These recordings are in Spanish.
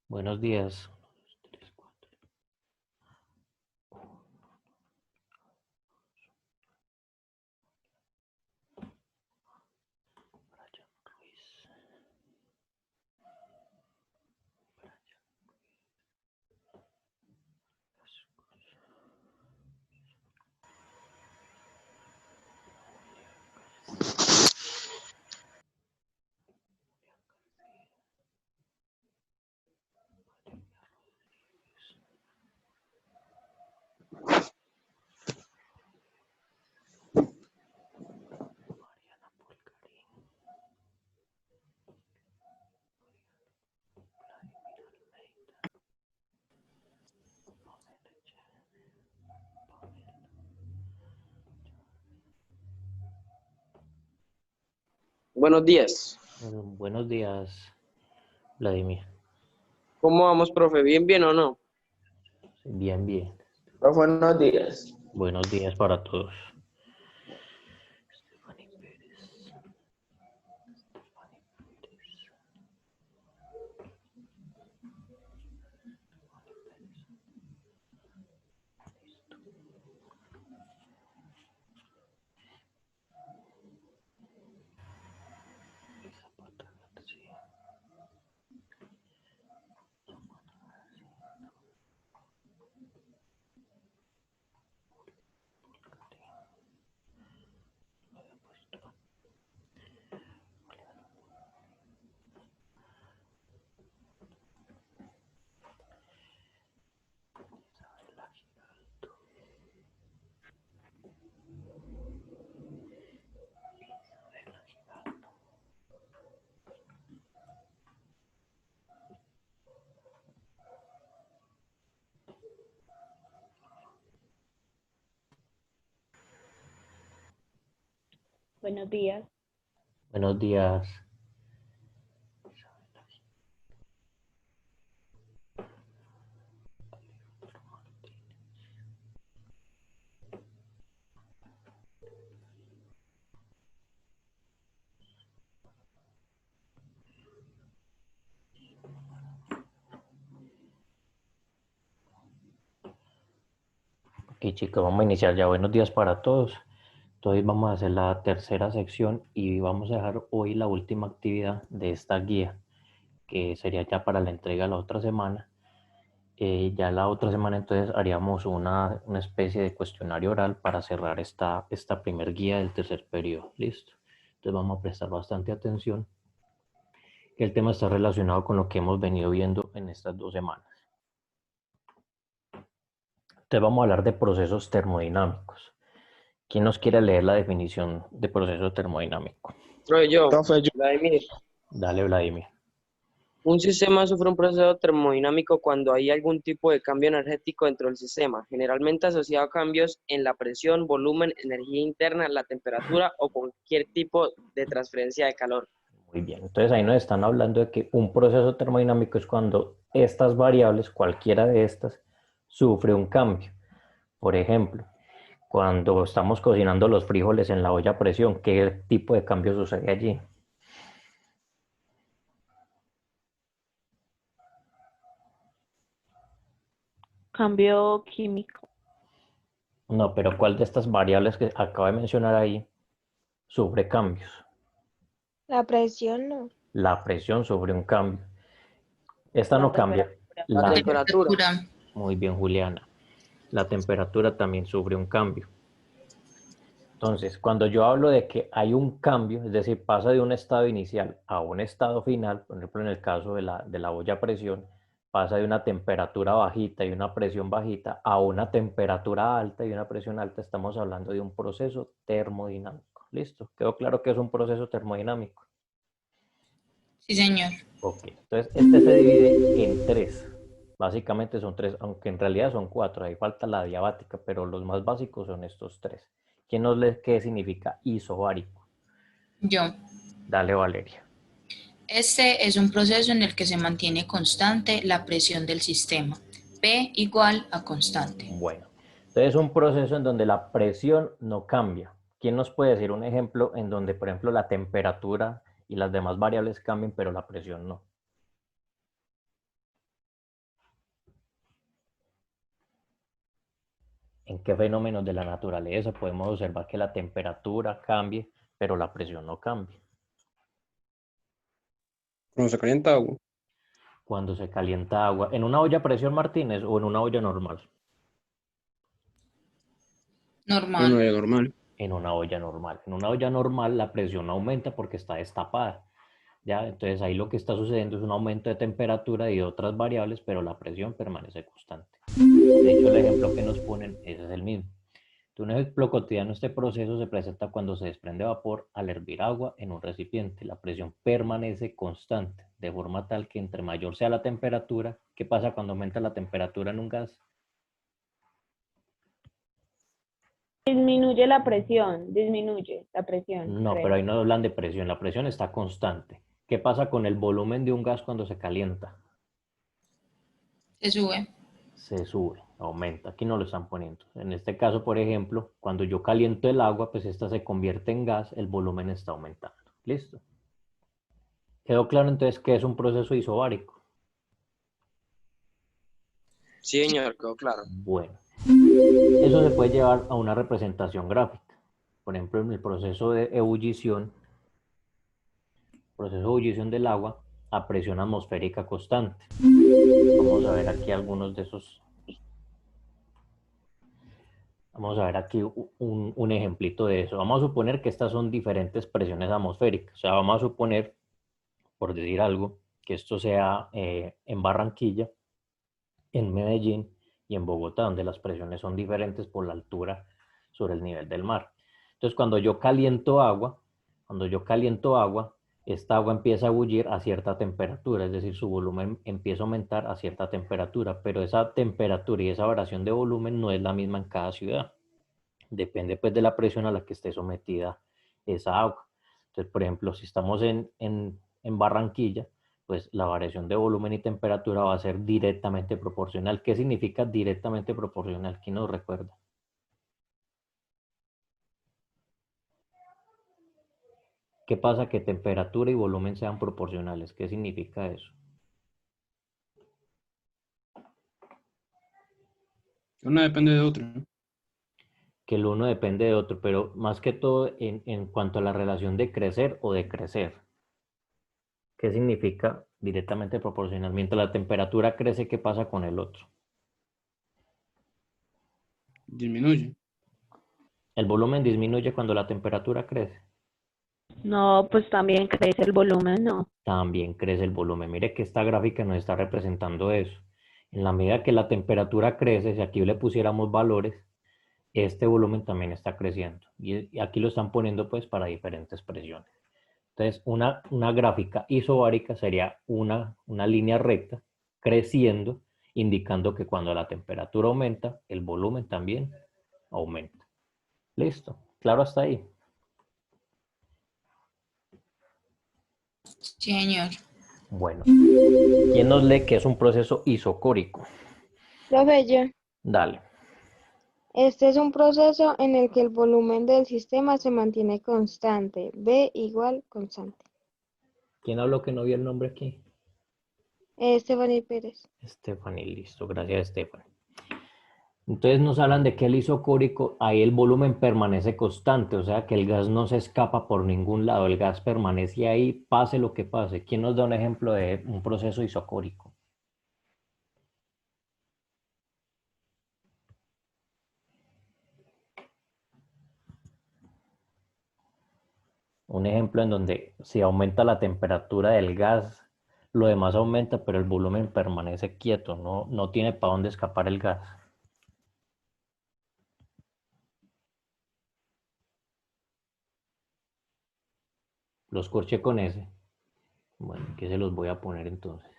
Buenos días. Buenos días. Buenos días, Vladimir. ¿Cómo vamos, profe? ¿Bien o no? Bien, bien. Profe, buenos días. Buenos días para todos. Buenos días. Buenos días. Ok, chicos, vamos a iniciar ya. Buenos días para todos. Entonces vamos a hacer la tercera sección y vamos a dejar hoy la última actividad de esta guía, que sería ya para la entrega la otra semana. Ya la otra semana entonces haríamos una especie de cuestionario oral para cerrar esta primer guía del tercer periodo. ¿Listo? Entonces vamos a prestar bastante atención, que el tema está relacionado con lo que hemos venido viendo en estas 2 semanas. Entonces vamos a hablar de procesos termodinámicos. ¿Quién nos quiere leer la definición de proceso termodinámico? Profe, yo. Profe, yo. Vladimir. Dale, Vladimir. Un sistema sufre un proceso termodinámico cuando hay algún tipo de cambio energético dentro del sistema, generalmente asociado a cambios en la presión, volumen, energía interna, la temperatura o cualquier tipo de transferencia de calor. Muy bien, entonces ahí nos están hablando de que un proceso termodinámico es cuando estas variables, cualquiera de estas, sufre un cambio. Por ejemplo, cuando estamos cocinando los frijoles en la olla a presión, ¿qué tipo de cambio sucede allí? Cambio químico. No, pero ¿cuál de estas variables que acabo de mencionar ahí sufre cambios? La presión no. La presión sufre un cambio. Esta La no cambia. temperatura. La La, temperatura. muy bien, Juliana. La temperatura también sufre un cambio. Entonces, cuando yo hablo de que hay un cambio, es decir, pasa de un estado inicial a un estado final, por ejemplo, en el caso de la olla a presión, pasa de una temperatura bajita y una presión bajita a una temperatura alta y una presión alta, estamos hablando de un proceso termodinámico. ¿Listo? ¿Quedó claro que es un proceso termodinámico? Sí, señor. Ok, entonces este se divide en tres. Básicamente son tres, aunque en realidad son cuatro, ahí falta la diabática, pero los más básicos son estos tres. ¿Quién nos lee qué significa isobárico? Yo. Dale, Valeria. Este es un proceso en el que se mantiene constante la presión del sistema. P igual a constante. Bueno, entonces es un proceso en donde la presión no cambia. ¿Quién nos puede decir un ejemplo en donde, por ejemplo, la temperatura y las demás variables cambien, pero la presión no? ¿En qué fenómenos de la naturaleza podemos observar que la temperatura cambie, pero la presión no cambie? Cuando se calienta agua. Cuando se calienta agua. ¿En una olla a presión, Martínez, o en una olla normal? Normal. Bueno, es normal. En una olla normal. En una olla normal la presión aumenta porque está destapada. ¿Ya? Entonces ahí lo que está sucediendo es un aumento de temperatura y de otras variables, pero la presión permanece constante. De hecho, el ejemplo que nos ponen ese es el mismo. Un ejemplo cotidiano, este proceso se presenta cuando se desprende vapor al hervir agua en un recipiente. La presión permanece constante, de forma tal que entre mayor sea la temperatura, ¿qué pasa cuando aumenta la temperatura en un gas? Disminuye la presión, disminuye la presión, No, creo. pero ahí no hablan de presión, la presión está constante. ¿Qué pasa con el volumen de un gas cuando se calienta? Se sube. Se sube, aumenta. Aquí no lo están poniendo. En este caso, por ejemplo, cuando yo caliento el agua, pues esta se convierte en gas, el volumen está aumentando. ¿Listo? ¿Quedó claro entonces qué es un proceso isobárico? Sí, señor, quedó claro. Bueno, eso se puede llevar a una representación gráfica. Por ejemplo, en el proceso de ebullición del agua a presión atmosférica constante. Vamos a ver aquí algunos de esos. Vamos a ver aquí un ejemplito de eso. Vamos a suponer que estas son diferentes presiones atmosféricas. O sea, vamos a suponer, por decir algo, que esto sea en Barranquilla, en Medellín y en Bogotá, donde las presiones son diferentes por la altura sobre el nivel del mar. Entonces, cuando yo caliento agua, esta agua empieza a bullir a cierta temperatura, es decir, su volumen empieza a aumentar a cierta temperatura, pero esa temperatura y esa variación de volumen no es la misma en cada ciudad. Depende pues de la presión a la que esté sometida esa agua. Entonces, por ejemplo, si estamos en Barranquilla, pues la variación de volumen y temperatura va a ser directamente proporcional. ¿Qué significa directamente proporcional? ¿Quién nos recuerda? ¿Qué pasa que temperatura y volumen sean proporcionales? ¿Qué significa eso? Uno depende de otro, ¿no? Que el uno depende de otro, pero más que todo en cuanto a la relación de crecer o decrecer. ¿Qué significa directamente proporcional? Mientras la temperatura crece, ¿qué pasa con el otro? Disminuye. El volumen disminuye cuando la temperatura crece. No, pues también crece el volumen, no. También crece el volumen. Mire que esta gráfica nos está representando eso. En la medida que la temperatura crece, si aquí le pusiéramos valores, este volumen también está creciendo. Y aquí lo están poniendo pues para diferentes presiones. Entonces, una gráfica isobárica sería una línea recta creciendo, indicando que cuando la temperatura aumenta, el volumen también aumenta. Listo. Claro hasta ahí. Sí, señor. Bueno, ¿quién nos lee que es un proceso isocórico? Profe, yo. Dale. Este es un proceso en el que el volumen del sistema se mantiene constante. V igual constante. ¿Quién habló que no vio el nombre aquí? Estefanía Pérez. Stephanie, listo. Gracias, Stephanie. Entonces nos hablan de que el isocórico, ahí el volumen permanece constante, o sea que el gas no se escapa por ningún lado, el gas permanece ahí, pase lo que pase. ¿Quién nos da un ejemplo de un proceso isocórico? Un ejemplo en donde si aumenta la temperatura del gas, lo demás aumenta, pero el volumen permanece quieto, no tiene para dónde escapar el gas. Los corché con ese. Bueno, ¿qué se los voy a poner entonces?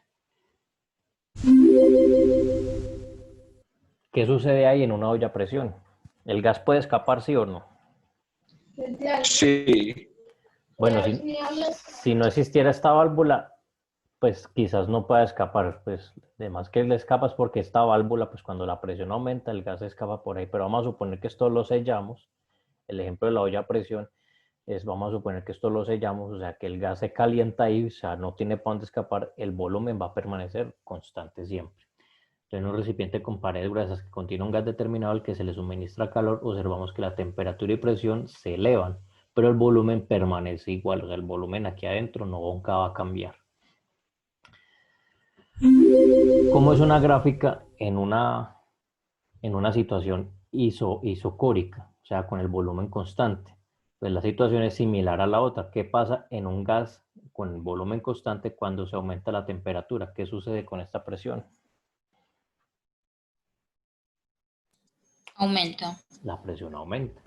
¿Qué sucede ahí en una olla a presión? ¿El gas puede escapar, sí o no? Sí. Bueno, si no existiera esta válvula, pues quizás no pueda escapar. Pues además que le escapas porque esta válvula, pues cuando la presión aumenta, el gas escapa por ahí. Pero vamos a suponer que esto lo sellamos. El ejemplo de la olla a presión es, vamos a suponer que esto lo sellamos, o sea que el gas se calienta ahí, o sea, no tiene para dónde escapar, el volumen va a permanecer constante siempre. En un recipiente con paredes gruesas que contiene un gas determinado al que se le suministra calor, observamos que la temperatura y presión se elevan, pero el volumen permanece igual, o sea, el volumen aquí adentro nunca va a cambiar. ¿Cómo es una gráfica en una situación isocórica, o sea, con el volumen constante? Pues la situación es similar a la otra. ¿Qué pasa en un gas con el volumen constante cuando se aumenta la temperatura? ¿Qué sucede con esta presión? Aumenta. La presión aumenta.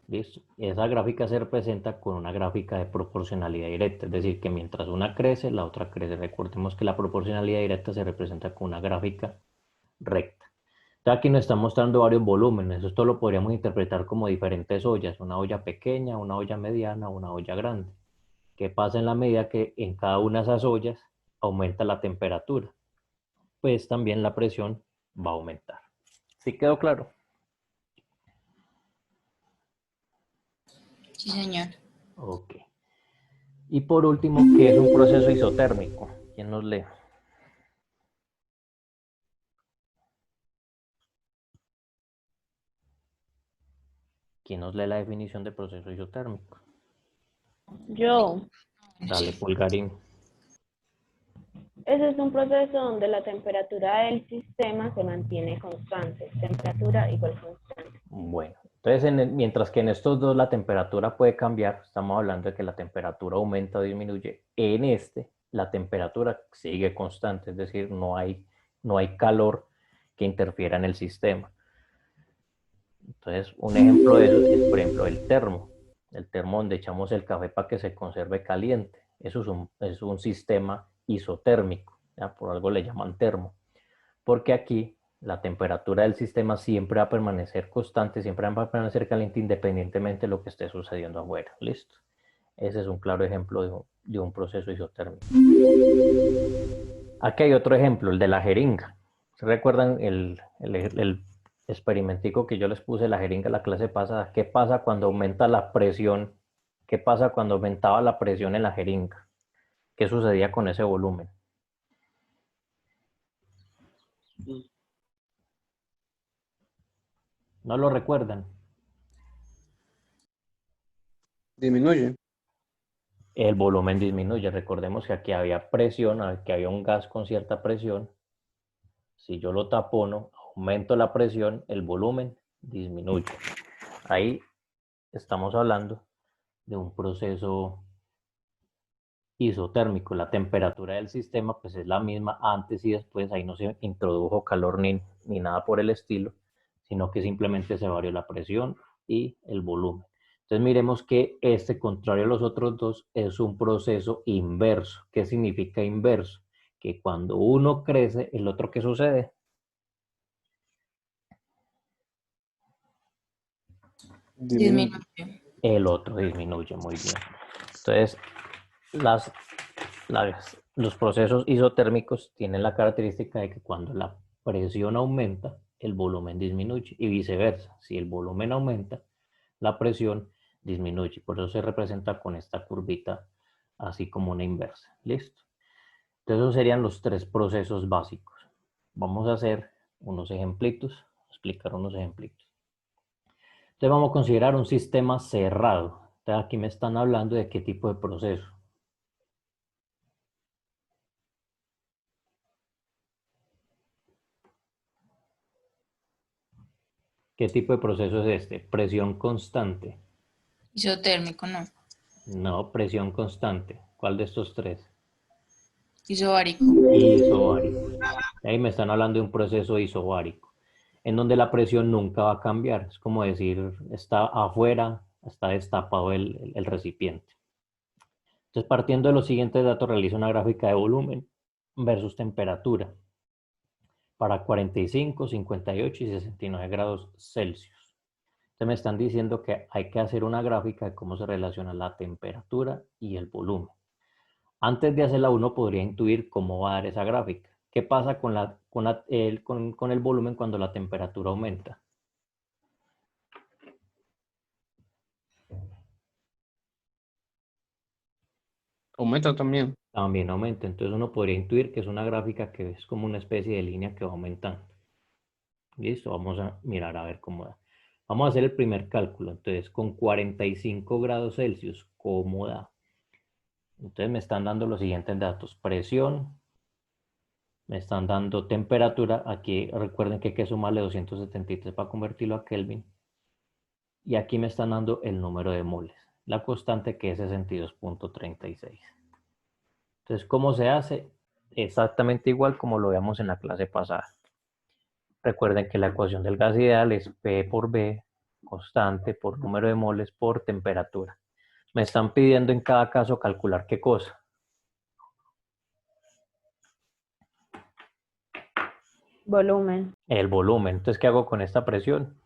¿Listo? Esa gráfica se representa con una gráfica de proporcionalidad directa, es decir, que mientras una crece, la otra crece. Recordemos que la proporcionalidad directa se representa con una gráfica recta. Entonces aquí nos está mostrando varios volúmenes. Esto lo podríamos interpretar como diferentes ollas, una olla pequeña, una olla mediana, una olla grande. ¿Qué pasa en la medida que en cada una de esas ollas aumenta la temperatura? Pues también la presión va a aumentar. ¿Sí quedó claro? Sí, señor. Ok. Y por último, ¿qué es un proceso isotérmico? ¿Quién nos lee? ¿Quién nos lee la definición de proceso isotérmico? Yo. Dale, Sí. Pulgarín. Ese es un proceso donde la temperatura del sistema se mantiene constante. Temperatura igual constante. Bueno, entonces mientras que en estos dos la temperatura puede cambiar, estamos hablando de que la temperatura aumenta o disminuye, en este la temperatura sigue constante, es decir, no hay calor que interfiera en el sistema. Entonces, un ejemplo de eso es, por ejemplo, el termo donde echamos el café para que se conserve caliente. Eso es un sistema isotérmico, ¿ya? Por algo le llaman termo, porque aquí la temperatura del sistema siempre va a permanecer constante, siempre va a permanecer caliente independientemente de lo que esté sucediendo afuera. ¿Listo? Ese es un claro ejemplo de un proceso isotérmico. Aquí hay otro ejemplo, el de la jeringa. ¿Se recuerdan el experimentico que yo les puse, la jeringa, la clase pasada? ¿Qué pasa cuando aumenta la presión? ¿Qué pasa cuando aumentaba la presión en la jeringa? ¿Qué sucedía con ese volumen? ¿No lo recuerdan? Disminuye. El volumen disminuye. Recordemos que aquí había presión, que había un gas con cierta presión. Si yo lo tapono, aumento la presión, el volumen disminuye. Ahí estamos hablando de un proceso isotérmico. La temperatura del sistema pues es la misma antes y después. Ahí no se introdujo calor ni nada por el estilo, sino que simplemente se varió la presión y el volumen. Entonces miremos que este, contrario a los otros dos, es un proceso inverso. ¿Qué significa inverso? Que cuando uno crece, ¿el otro qué sucede? Disminuye. Disminuye. El otro disminuye, muy bien. Entonces, los procesos isotérmicos tienen la característica de que cuando la presión aumenta, el volumen disminuye y viceversa. Si el volumen aumenta, la presión disminuye. Por eso se representa con esta curvita así como una inversa. ¿Listo? Entonces, esos serían los tres procesos básicos. Vamos a hacer unos ejemplitos, explicar unos ejemplitos. Entonces, vamos a considerar un sistema cerrado. Entonces, aquí me están hablando de qué tipo de proceso. ¿Qué tipo de proceso es este? Presión constante. Isotérmico, no. No, presión constante. ¿Cuál de estos tres? Isobárico. Isobárico. Ahí me están hablando de un proceso isobárico, en donde la presión nunca va a cambiar. Es como decir, está afuera, está destapado el recipiente. Entonces, partiendo de los siguientes datos, realizo una gráfica de volumen versus temperatura para 45, 58 y 69 grados Celsius. Entonces me están diciendo que hay que hacer una gráfica de cómo se relaciona la temperatura y el volumen. Antes de hacerla, uno podría intuir cómo va a dar esa gráfica. ¿Qué pasa con el volumen cuando la temperatura aumenta? Aumenta también. También aumenta. Entonces uno podría intuir que es una gráfica que es como una especie de línea que va aumentando. Listo, vamos a mirar a ver cómo da. Vamos a hacer el primer cálculo. Entonces, con 45 grados Celsius, ¿cómo da? Entonces me están dando los siguientes datos. Presión, me están dando temperatura. Aquí recuerden que hay que sumarle 273 para convertirlo a Kelvin. Y aquí me están dando el número de moles. La constante que es 62.36. Entonces, ¿cómo se hace? Exactamente igual como lo veamos en la clase pasada. Recuerden que la ecuación del gas ideal es P por B, constante por número de moles por temperatura. Me están pidiendo en cada caso calcular qué cosa. Volumen. El volumen. Entonces, ¿qué hago con esta presión?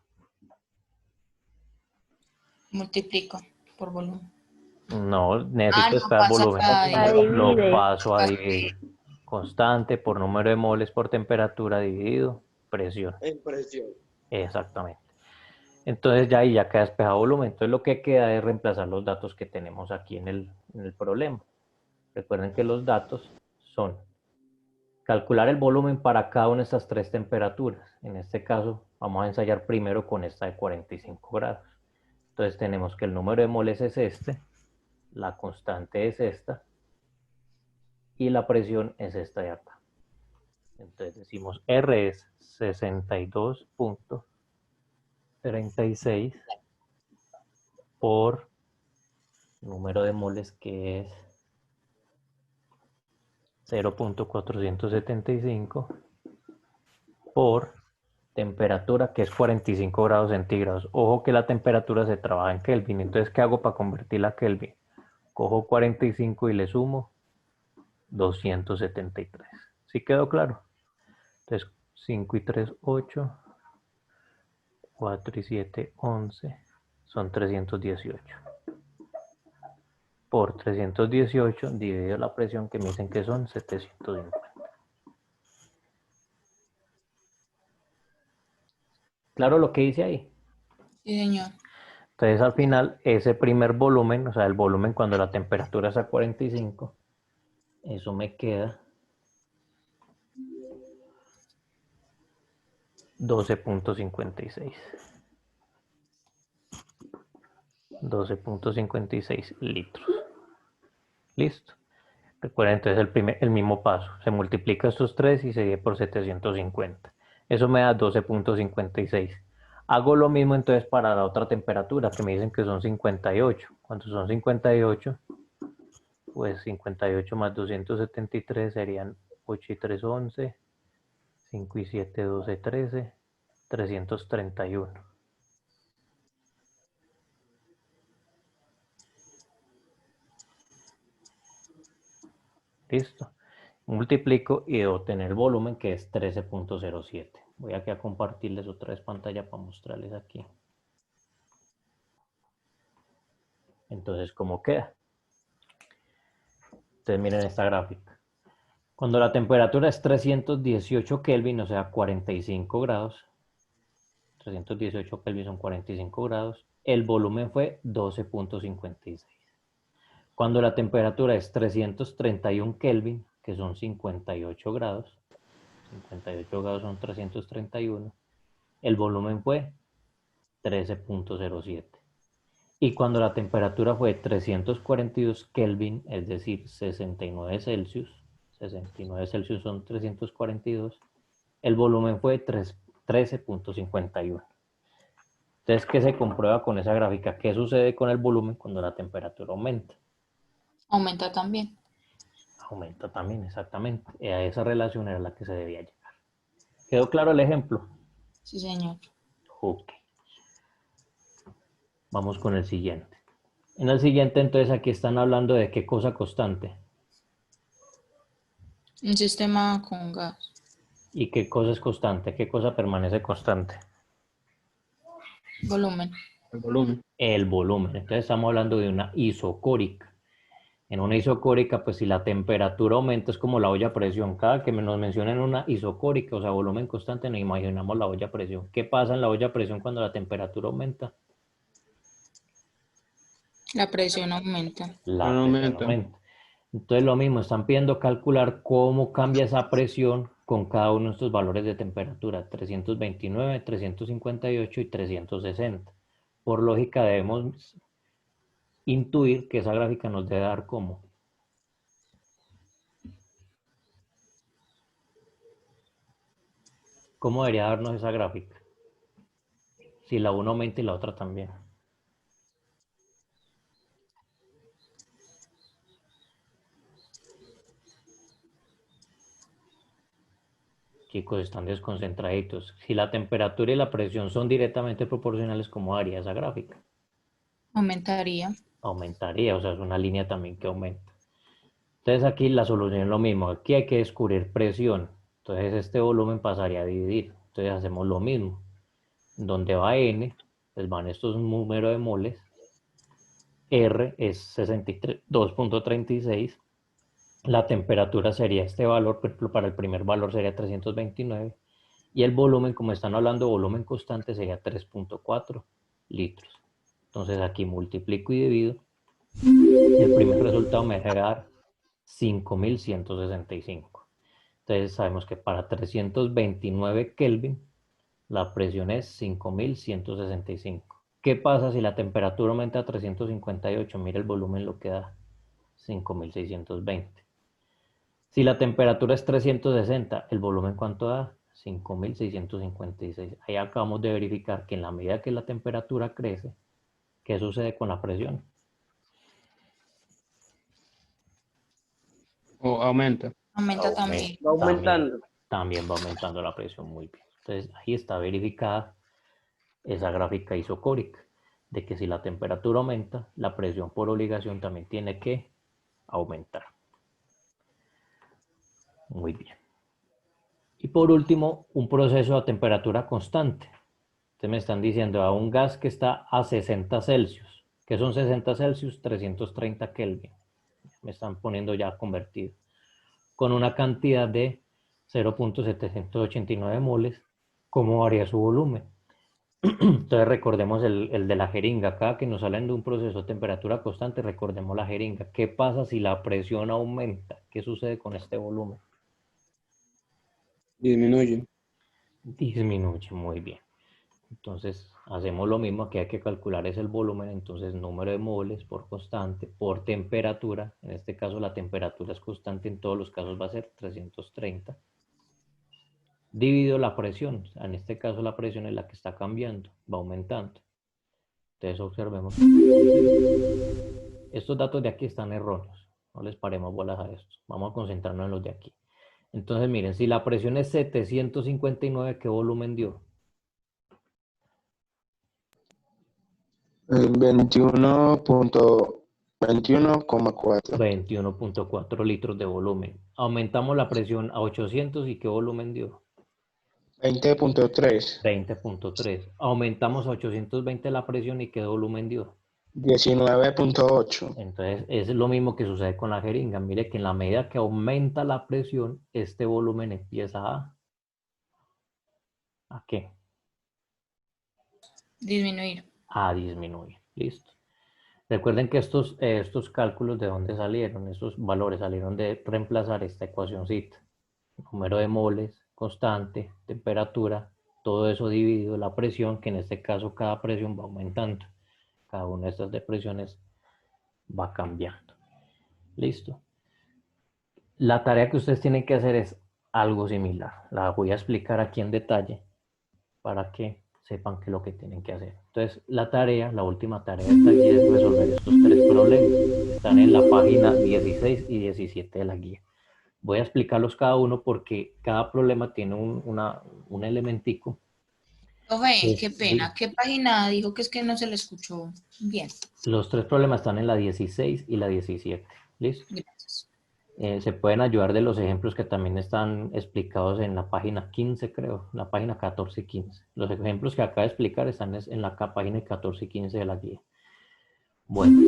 Multiplico por volumen. No, necesito No estar pasa volumen. a Lo divide. paso a dividir. Constante por número de moles por temperatura dividido presión. En presión. Exactamente. Entonces ya ahí ya queda despejado volumen. Entonces lo que queda es reemplazar los datos que tenemos aquí en el problema. Recuerden que los datos son calcular el volumen para cada una de estas tres temperaturas. En este caso vamos a ensayar primero con esta de 45 grados. Entonces tenemos que el número de moles es este, la constante es esta y la presión es esta de acá. Entonces decimos R es 62.36 por número de moles que es 0.475 por temperatura que es 45 grados centígrados. Ojo que la temperatura se trabaja en Kelvin. Entonces, ¿qué hago para convertirla a Kelvin? Cojo 45 y le sumo 273. ¿Sí quedó claro? Entonces, 5 y 3, 8. 4 y 7, 11. Son 318. Por 318 dividido la presión que me dicen que son 750. ¿Claro lo que dice ahí? Sí, señor. Entonces al final ese primer volumen, o sea el volumen cuando la temperatura es a 45, eso me queda 12.56. 12.56 litros. Listo. Recuerden entonces el mismo paso. Se multiplica estos tres y se divide por 750. Eso me da 12.56. Hago lo mismo entonces para la otra temperatura que me dicen que son 58. Cuando son 58, pues 58 más 273 serían 8 y 3, 11. 5 y 7, 12, 13. 331. Listo. Multiplico y debo tener volumen que es 13.07. Voy aquí a compartirles otra vez pantalla para mostrarles aquí. Entonces, ¿cómo queda? Entonces, miren esta gráfica. Cuando la temperatura es 318 Kelvin, o sea, 45 grados, 318 Kelvin son 45 grados, el volumen fue 12.56. Cuando la temperatura es 331 Kelvin, que son 58 grados, 58 grados son 331, el volumen fue 13.07. Y cuando la temperatura fue 342 Kelvin, es decir, 69 Celsius, 69 Celsius son 342, el volumen fue 13.51. Entonces, ¿qué se comprueba con esa gráfica? ¿Qué sucede con el volumen cuando la temperatura aumenta? Aumenta también. Aumenta también, exactamente. A esa relación era la que se debía llegar. ¿Quedó claro el ejemplo? Sí, señor. Ok. Vamos con el siguiente. En el siguiente, entonces, aquí están hablando de qué cosa constante. Un sistema con gas. ¿Y qué cosa es constante? ¿Qué cosa permanece constante? Volumen. El volumen. El volumen. Entonces estamos hablando de una isocórica. En una isocórica, pues si la temperatura aumenta, es como la olla a presión. Cada que nos mencionen una isocórica, o sea, volumen constante, nos imaginamos la olla a presión. ¿Qué pasa en la olla a presión cuando la temperatura aumenta? La presión aumenta. La presión Aumenta. aumenta. Entonces lo mismo, están pidiendo calcular cómo cambia esa presión con cada uno de estos valores de temperatura, 329, 358 y 360. Por lógica debemos intuir que esa gráfica nos debe dar cómo. ¿Cómo debería darnos esa gráfica? Si la una aumenta y la otra también. Chicos, están desconcentraditos. Si la temperatura y la presión son directamente proporcionales, ¿cómo daría esa gráfica? Aumentaría. Aumentaría, o sea, es una línea también que aumenta. Entonces aquí la solución es lo mismo. Aquí hay que descubrir presión. Entonces este volumen pasaría a dividir. Entonces hacemos lo mismo. Donde va N, pues van estos números de moles. R es 62.36. La temperatura sería este valor, por ejemplo, para el primer valor sería 329. Y el volumen, como están hablando de volumen constante, sería 3.4 litros. Entonces aquí multiplico y divido. El primer resultado me va a dar 5.165. Entonces sabemos que para 329 Kelvin la presión es 5.165. ¿Qué pasa si la temperatura aumenta a 358? Mira el volumen lo que da, 5.620. Si la temperatura es 360, ¿el volumen cuánto da? 5.656. Ahí acabamos de verificar que en la medida que la temperatura crece, ¿qué sucede con la presión? O aumenta. Aumenta también. Va aumentando. También va aumentando la presión, muy bien. Entonces ahí está verificada esa gráfica isocórica, de que si la temperatura aumenta, la presión por obligación también tiene que aumentar. Muy bien. Y por último, un proceso a temperatura constante. Ustedes me están diciendo a un gas que está a 60 Celsius. ¿Qué son 60 Celsius? 330 Kelvin. Me están poniendo ya convertido. Con una cantidad de 0.789 moles, ¿cómo varía su volumen? Entonces recordemos el de la jeringa. Cada que nos salen de un proceso a temperatura constante, recordemos la jeringa. ¿Qué pasa si la presión aumenta? ¿Qué sucede con este volumen? Disminuye. Disminuye, muy bien. Entonces hacemos lo mismo, que hay que calcular es el volumen, entonces número de moles por constante, por temperatura. En este caso la temperatura es constante, en todos los casos va a ser 330. Dividido la presión, en este caso la presión es la que está cambiando, va aumentando. Entonces observemos. Estos datos de aquí están erróneos, no les paremos bolas a estos. Vamos a concentrarnos en los de aquí. Entonces miren, si la presión es 759, ¿qué volumen dio? 21.4. 21.4 litros de volumen. Aumentamos la presión a 800 y ¿qué volumen dio? 20.3. 20.3. Aumentamos a 820 la presión y ¿qué volumen dio? 19.8. Entonces es lo mismo que sucede con la jeringa. Mire que en la medida que aumenta la presión, este volumen empieza ¿a qué? Disminuir. A disminuir. Listo. Recuerden que estos cálculos, ¿de dónde salieron? Estos valores salieron de reemplazar esta ecuacióncita. Número de moles, constante, temperatura, todo eso dividido la presión, que en este caso cada presión va aumentando. Cada una de estas depresiones va cambiando. Listo. La tarea que ustedes tienen que hacer es algo similar. La voy a explicar aquí en detalle para que sepan qué es lo que tienen que hacer. Entonces, la última tarea de esta guía es resolver estos tres problemas. Están en la página 16 y 17 de la guía. Voy a explicarlos cada uno porque cada problema tiene un elementico. Profe, qué pena. ¿Qué página dijo que es que no se le escuchó bien? Los tres problemas están en la 16 y la 17. ¿Listo? Gracias. Se pueden ayudar de los ejemplos que también están explicados en la página 15, creo, la página 14 y 15. Los ejemplos que acabo de explicar están en la página 14 y 15 de la guía. Bueno,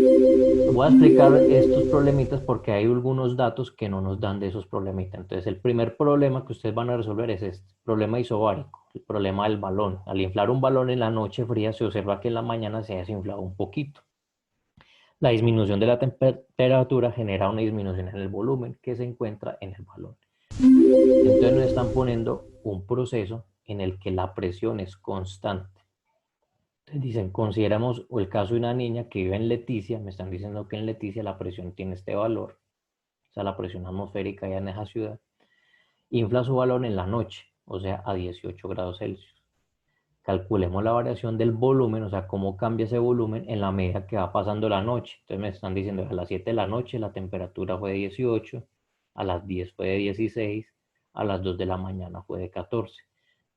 voy a explicar estos problemitas porque hay algunos datos que no nos dan de esos problemitas. Entonces, el primer problema que ustedes van a resolver es este, problema isobárico, el problema del balón. Al inflar un balón en la noche fría, se observa que en la mañana se ha desinflado un poquito. La disminución de la temperatura genera una disminución en el volumen que se encuentra en el balón. Entonces nos están poniendo un proceso en el que la presión es constante. Entonces dicen, consideramos el caso de una niña que vive en Leticia, me están diciendo que en Leticia la presión tiene este valor, o sea, la presión atmosférica ya en esa ciudad, infla su balón en la noche, o sea, a 18 grados Celsius. Calculemos la variación del volumen, o sea, cómo cambia ese volumen en la medida que va pasando la noche. Entonces me están diciendo que a las 7 de la noche la temperatura fue de 18, a las 10 fue de 16, a las 2 de la mañana fue de 14.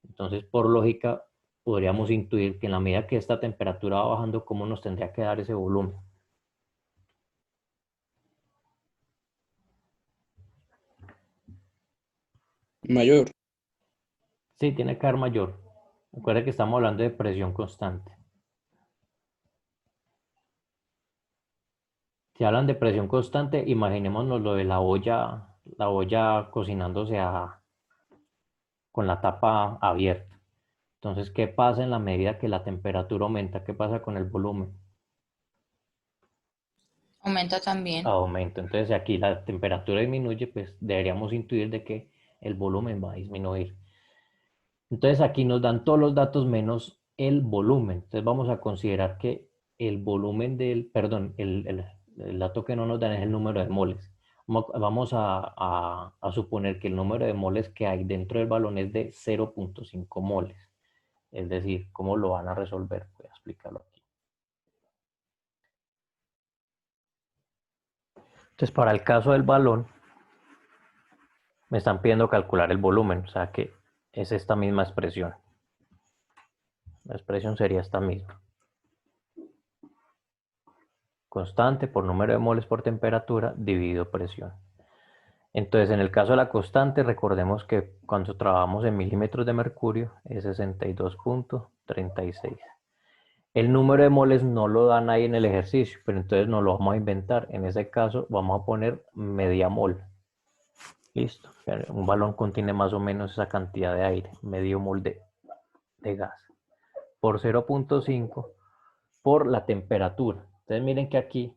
Entonces, por lógica, podríamos intuir que en la medida que esta temperatura va bajando, ¿cómo nos tendría que dar ese volumen? Mayor. Sí, tiene que dar mayor. Recuerda que estamos hablando de presión constante. Si hablan de presión constante, imaginémonos lo de la olla cocinándose con la tapa abierta. Entonces, ¿qué pasa en la medida que la temperatura aumenta? ¿Qué pasa con el volumen? Aumenta también. Aumenta. Entonces, si aquí la temperatura disminuye, pues deberíamos intuir de que el volumen va a disminuir. Entonces, aquí nos dan todos los datos menos el volumen. Entonces, vamos a considerar que el volumen el dato que no nos dan es el número de moles. Vamos a suponer que el número de moles que hay dentro del balón es de 0.5 moles. Es decir, ¿cómo lo van a resolver? Voy a explicarlo aquí. Entonces, para el caso del balón, me están pidiendo calcular el volumen, o sea que es esta misma expresión. La expresión sería esta misma. Constante por número de moles por temperatura dividido presión. Entonces, en el caso de la constante, recordemos que cuando trabajamos en milímetros de mercurio es 62.36. El número de moles no lo dan ahí en el ejercicio, pero entonces nos lo vamos a inventar. En ese caso vamos a poner media mol. Listo. Un balón contiene más o menos esa cantidad de aire, medio mol de gas. Por 0.5 por la temperatura. Entonces miren que aquí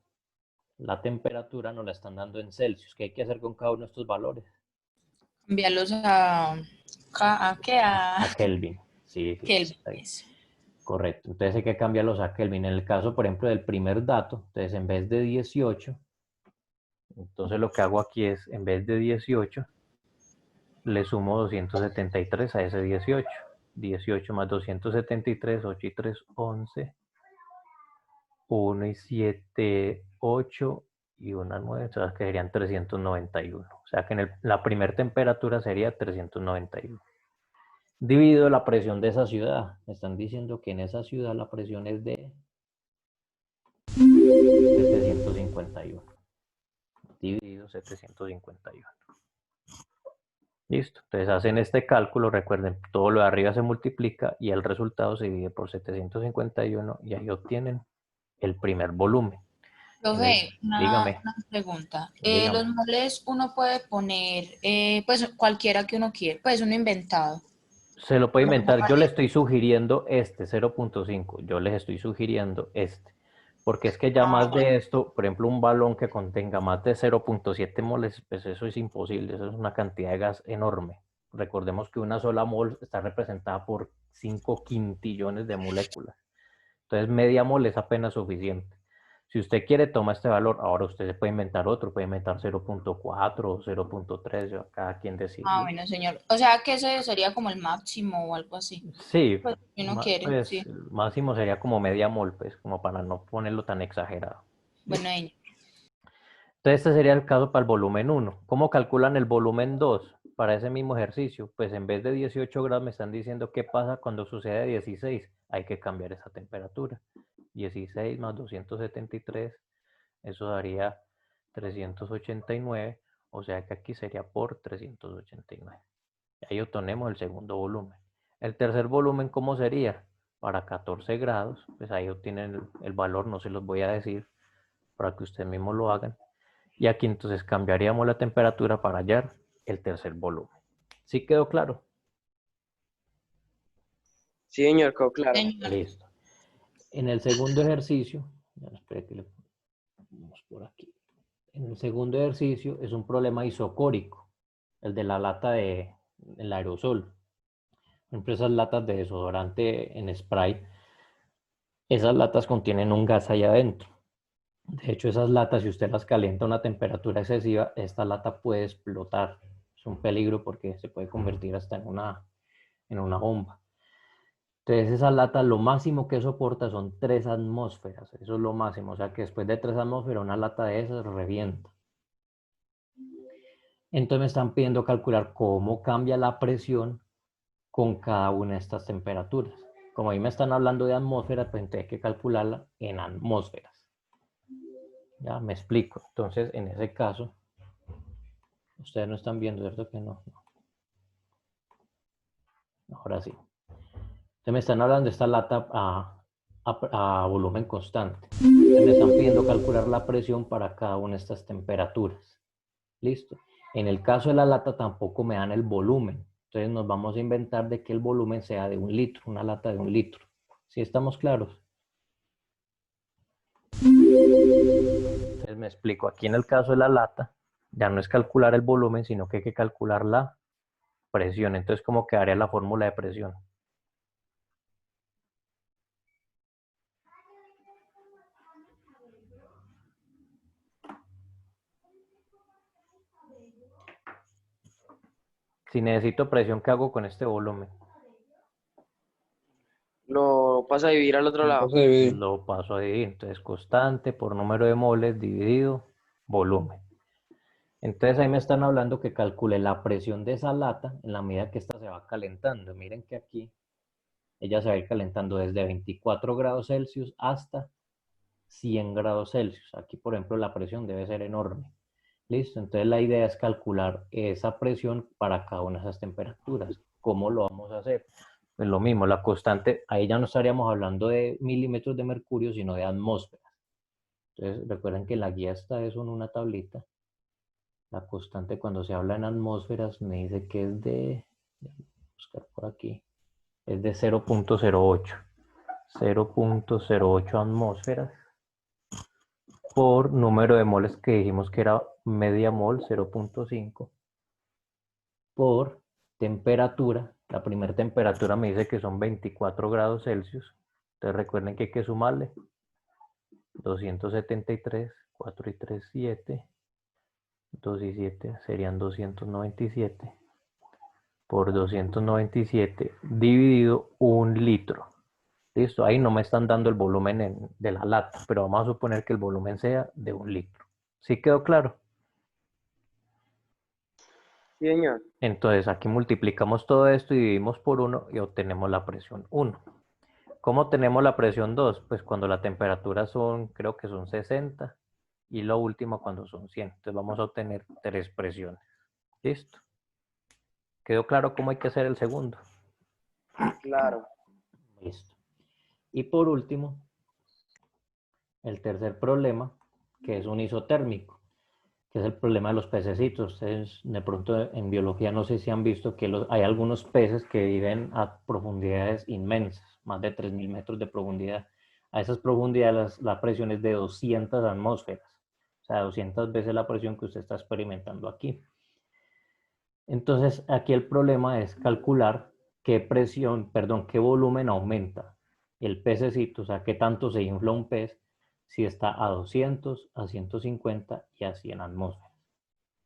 la temperatura nos la están dando en Celsius. ¿Qué hay que hacer con cada uno de estos valores? Cambiarlos ¿a qué? A Kelvin. Sí, Kelvin. Correcto. Entonces hay que cambiarlos a Kelvin. En el caso, por ejemplo, del primer dato, entonces en vez de 18, entonces lo que hago aquí es, en vez de 18, le sumo 273 a ese 18. 18 más 273, 8 y 3, 11. 1 y 7, 8 y una 9, o sea que serían 391. O sea que en la primera temperatura sería 391. Dividido la presión de esa ciudad. Me están diciendo que en esa ciudad la presión es de 751. Dividido 751. Listo. Entonces hacen este cálculo. Recuerden, todo lo de arriba se multiplica y el resultado se divide por 751 y ahí obtienen el primer volumen. Profe, Dígame. una pregunta. Dígame. Los moles uno puede poner, pues cualquiera que uno quiera, pues uno inventado. Se lo puede inventar. Yo le estoy sugiriendo este 0.5. Yo les estoy sugiriendo este. Porque es que ya más de esto, por ejemplo, un balón que contenga más de 0.7 moles, pues eso es imposible. Eso es una cantidad de gas enorme. Recordemos que una sola mol está representada por 5 quintillones de moléculas. Entonces, media mol es apenas suficiente. Si usted quiere, toma este valor. Ahora usted se puede inventar otro, puede inventar 0.4 o 0.3, cada quien decide. Bueno, señor. O sea que ese sería como el máximo o algo así. Sí, pues, si uno quiere, pues, sí. el máximo sería como media mol, pues, como para no ponerlo tan exagerado. Bueno, Entonces, este sería el caso para el volumen 1. ¿Cómo calculan el volumen 2 para ese mismo ejercicio? Pues en vez de 18 grados me están diciendo qué pasa cuando sucede 16. Hay que cambiar esa temperatura. 16 más 273, eso daría 389, o sea que aquí sería por 389. Ahí obtenemos el segundo volumen. El tercer volumen, ¿cómo sería? Para 14 grados, pues ahí obtienen el valor, no se los voy a decir, para que ustedes mismos lo hagan. Y aquí entonces cambiaríamos la temperatura para hallar el tercer volumen. ¿Sí quedó claro? Sí, señor, quedó claro. Listo. En el segundo ejercicio, Vamos por aquí. En el segundo ejercicio es un problema isocórico, el de la lata del aerosol. Por ejemplo, esas latas de desodorante en spray, esas latas contienen un gas allá adentro. De hecho, esas latas, si usted las calienta a una temperatura excesiva, esta lata puede explotar. Es un peligro porque se puede convertir hasta en una bomba. Entonces, esa lata, lo máximo que soporta son 3 atmósferas. Eso es lo máximo. O sea que después de 3 atmósferas, una lata de esas revienta. Entonces, me están pidiendo calcular cómo cambia la presión con cada una de estas temperaturas. Como ahí me están hablando de atmósferas, pues entonces hay que calcularla en atmósferas. Ya me explico. Entonces, en ese caso, ustedes no están viendo, ¿cierto que no? Ahora sí. Entonces me están hablando de esta lata a volumen constante. Entonces me están pidiendo calcular la presión para cada una de estas temperaturas. ¿Listo? En el caso de la lata tampoco me dan el volumen. Entonces nos vamos a inventar de que el volumen sea de 1 litro, una lata de 1 litro. ¿Sí estamos claros? Entonces me explico. Aquí en el caso de la lata, ya no es calcular el volumen, sino que hay que calcular la presión. Entonces, ¿cómo quedaría la fórmula de presión? Si necesito presión, ¿qué hago con este volumen? Lo pasa a dividir al otro lado. Vamos a dividir. Lo paso a dividir. Entonces, constante por número de moles dividido volumen. Entonces, ahí me están hablando que calcule la presión de esa lata en la medida que esta se va calentando. Miren que aquí ella se va a ir calentando desde 24 grados Celsius hasta 100 grados Celsius. Aquí, por ejemplo, la presión debe ser enorme. Listo, entonces la idea es calcular esa presión para cada una de esas temperaturas. ¿Cómo lo vamos a hacer? Pues lo mismo, la constante, ahí ya no estaríamos hablando de milímetros de mercurio, sino de atmósferas. Entonces recuerden que la guía está eso en una tablita. La constante cuando se habla en atmósferas me dice que es de, voy a buscar por aquí, es de 0.08. 0.08 atmósferas por número de moles que dijimos que era media mol, 0.5, por temperatura. La primera temperatura me dice que son 24 grados Celsius. Entonces recuerden que hay que sumarle 273, 4 y 3, 7. 2 y 7 serían 297 por 297 dividido 1 litro. Listo, ahí no me están dando el volumen de la lata, pero vamos a suponer que el volumen sea de 1 litro. ¿Sí quedó claro? Sí, señor. Entonces aquí multiplicamos todo esto y dividimos por 1 y obtenemos la presión 1. ¿Cómo tenemos la presión 2? Pues cuando la temperatura son, creo que son 60 y lo último cuando son 100. Entonces vamos a obtener 3 presiones. ¿Listo? ¿Quedó claro cómo hay que hacer el segundo? Claro. Listo. Y por último, el tercer problema, que es un isotérmico, que es el problema de los pececitos. Ustedes de pronto en biología no sé si han visto que hay algunos peces que viven a profundidades inmensas, más de 3.000 metros de profundidad. A esas profundidades la presión es de 200 atmósferas, o sea, 200 veces la presión que usted está experimentando aquí. Entonces, aquí el problema es calcular qué presión, perdón, qué volumen aumenta el pececito, o sea, qué tanto se infla un pez si está a 200, a 150 y a 100 atmósferas.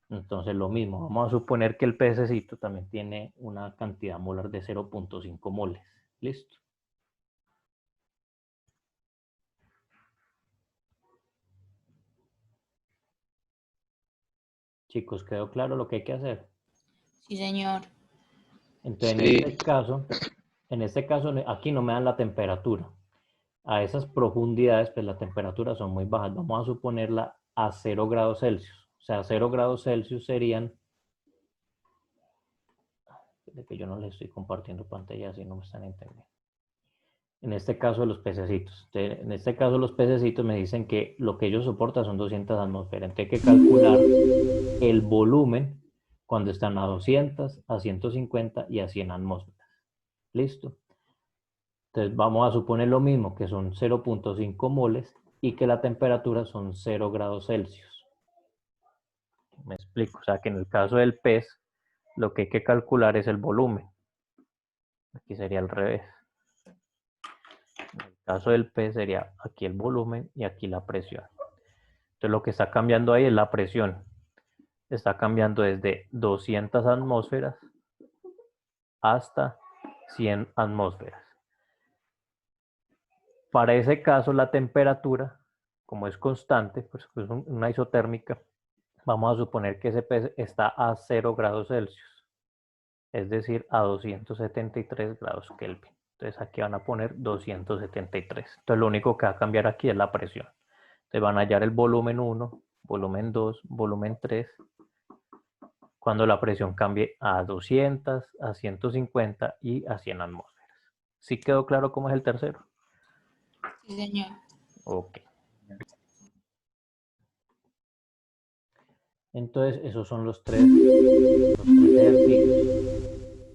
Entonces, lo mismo, vamos a suponer que el pececito también tiene una cantidad molar de 0.5 moles. ¿Listo? Chicos, ¿quedó claro lo que hay que hacer? Sí, señor. Entonces, Sí. en este caso, aquí no me dan la temperatura. A esas profundidades, pues la temperatura son muy bajas. Vamos a suponerla a 0 grados Celsius. O sea, 0 grados Celsius serían... De que yo no les estoy compartiendo pantalla, así no me están entendiendo. En este caso, los pececitos. En este caso, los pececitos me dicen que lo que ellos soportan son 200 atmósferas. Entonces, hay que calcular el volumen cuando están a 200, a 150 y a 100 atmósferas. ¿Listo? Entonces, vamos a suponer lo mismo, que son 0.5 moles y que la temperatura son 0 grados Celsius. Me explico, o sea que en el caso del pez, lo que hay que calcular es el volumen. Aquí sería al revés. En el caso del pez sería aquí el volumen y aquí la presión. Entonces lo que está cambiando ahí es la presión. Está cambiando desde 200 atmósferas hasta 100 atmósferas. Para ese caso la temperatura, como es constante, pues es una isotérmica, vamos a suponer que ese pez está a 0 grados Celsius, es decir, a 273 grados Kelvin. Entonces aquí van a poner 273. Entonces lo único que va a cambiar aquí es la presión. Entonces van a hallar el volumen 1, volumen 2, volumen 3, cuando la presión cambie a 200, a 150 y a 100 atmósferas. ¿Sí quedó claro cómo es el tercero? Sí, señor. Ok. Entonces, esos son los tres ejercicios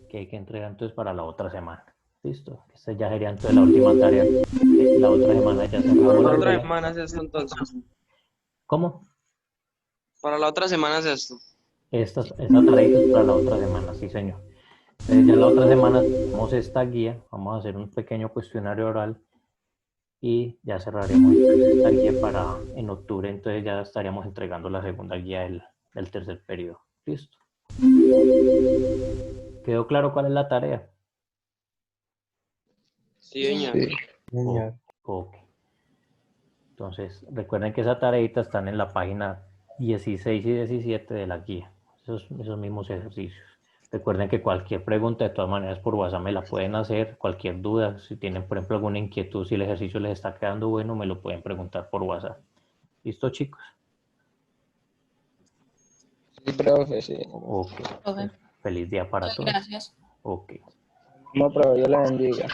que hay que entregar entonces para la otra semana. ¿Listo? Esta ya sería entonces la última tarea. La otra semana ya cerramos Para la la otra tarea. semana es esto entonces. ¿Cómo? Para la otra semana es esto. Esa tarea es para la otra semana, sí señor. Entonces ya la otra semana tenemos esta guía, vamos a hacer un pequeño cuestionario oral y ya cerraremos esta guía para en octubre, entonces ya estaríamos entregando la segunda guía del tercer periodo. ¿Listo? ¿Quedó claro cuál es la tarea? Sí, señor. Sí. Ok. Entonces, recuerden que esa tareita están en la página 16 y 17 de la guía, esos mismos ejercicios. Recuerden que cualquier pregunta, de todas maneras, por WhatsApp me la pueden hacer, cualquier duda, si tienen, por ejemplo, alguna inquietud, si el ejercicio les está quedando bueno, me lo pueden preguntar por WhatsApp. ¿Listo, chicos? Sí, profe, sí. Ok. Profe, Feliz día para muchas todos. gracias. Ok. Como profe, Dios la bendiga.